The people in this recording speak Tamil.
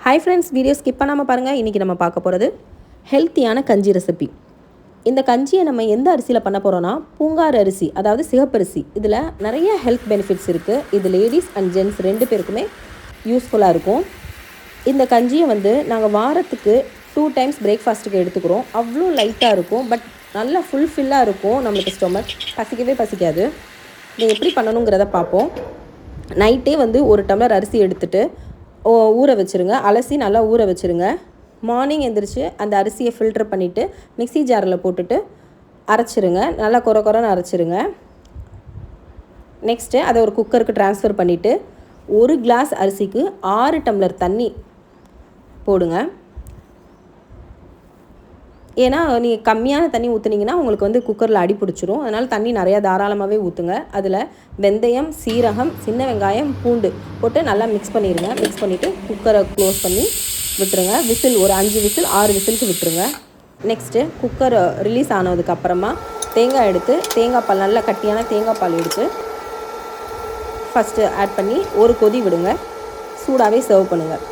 ஹாய் ஃப்ரெண்ட்ஸ், வீடியோ ஸ்கிப் பண்ணாமல் பாருங்கள். இன்றைக்கி நம்ம பார்க்க போகிறது ஹெல்த்தியான கஞ்சி ரெசிபி. இந்த கஞ்சியை நம்ம எந்த அரிசியில் பண்ண போகிறோன்னா பூங்கார் அரிசி, அதாவது சிகப்பரிசி. இதில் நிறைய ஹெல்த் பெனிஃபிட்ஸ் இருக்குது. இது லேடிஸ் அண்ட் ஜென்ட்ஸ் 2 பேருக்குமே யூஸ்ஃபுல்லாக இருக்கும். இந்த கஞ்சியை நாங்கள் வாரத்துக்கு 2 டைம்ஸ் பிரேக்ஃபாஸ்ட்டுக்கு எடுத்துக்கிறோம். அவ்வளோ லைட்டாக இருக்கும், பட் நல்லா ஃபுல்ஃபில்லாக இருக்கும். நம்மளுக்கு ஸ்டொமக் பசிக்கவே பசிக்காது. இதை எப்படி பண்ணணுங்கிறத பார்ப்போம். நைட்டே 1 டம்ளர் அரிசி எடுத்துகிட்டு ஊற வச்சுருங்க. அலசி நல்லா ஊற வச்சுருங்க. மார்னிங் எழுந்திரிச்சு அந்த அரிசியை ஃபில்டர் பண்ணிவிட்டு மிக்ஸி ஜாரில் போட்டுட்டு அரைச்சிருங்க. நல்லா கொரன்னு அரைச்சிருங்க. நெக்ஸ்ட்டு அதை ஒரு குக்கருக்கு ட்ரான்ஸ்ஃபர் பண்ணிவிட்டு 1 கிளாஸ் அரிசிக்கு 6 டம்ளர் தண்ணி போடுங்க. ஏன்னா நீங்கள் கம்மியான தண்ணி ஊற்றுனீங்கன்னா உங்களுக்கு குக்கரில் அடி பிடிச்சிரும். அதனால் தண்ணி நிறையா தாராளமாகவே ஊற்றுங்க. அதில் வெந்தயம், சீரகம், சின்ன வெங்காயம், பூண்டு போட்டு நல்லா மிக்ஸ் பண்ணிடுங்க. மிக்ஸ் பண்ணிவிட்டு குக்கரை க்ளோஸ் பண்ணி விட்டுருங்க. விசில் ஒரு 5 விசில் 6 விசிலுக்கு விட்டுருங்க. நெக்ஸ்ட்டு குக்கர் ரிலீஸ் ஆனதுக்கப்புறமா தேங்காய் எடுத்து தேங்காய் பால், நல்லா கட்டியான தேங்காய் பால் எடுத்து ஃபஸ்ட்டு ஆட் பண்ணி ஒரு கொதி விடுங்க. சூடாகவே சர்வ் பண்ணுங்கள்.